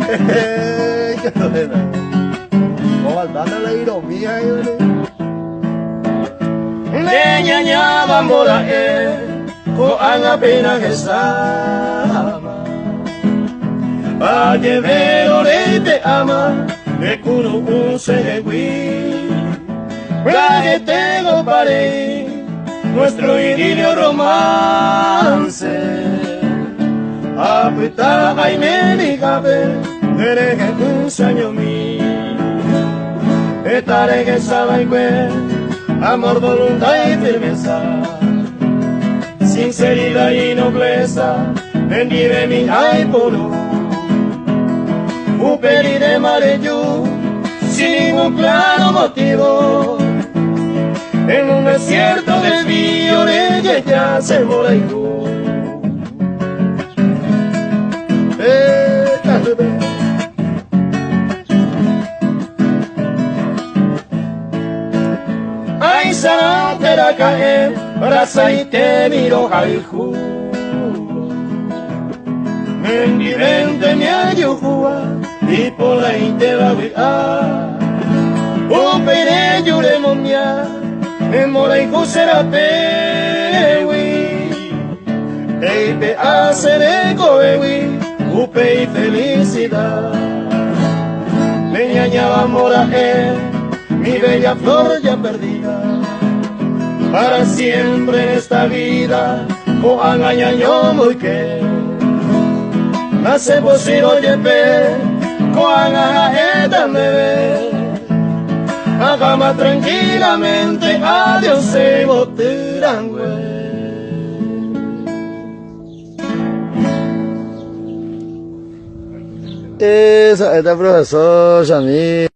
Qué buena. ¿Cómo faltando la ironía ahí, Leña bambora ko ang pinaghasama. Pagevero te ama, me curo un seregui. Prague tengo paré, nuestro idilio romance. Apita ay me digabe, dereje un sueño mi. Estaré que sabe que amor, voluntad y firmeza, sinceridad y nobleza, bendive mi aipolo. Uperi de Mareyu, sin ningún claro motivo, en un desierto de violencia ya se mola y tú. Ay, sana te la cae, brasa y te miro jaijú. Mendivente me ayuda, y por ahí te va a ver. Un pere yo le momia, en mora y será pewi. Ey, te hace de coewi, upe y felicidad. Me ñañaba mora mi bella flor ya perdida, para siempre en esta vida, o angañaño muy que, nace posible oye pe, o angañañeta me ve, hagama tranquilamente, adiós se botirangüe. Esa, esta profesora, mí.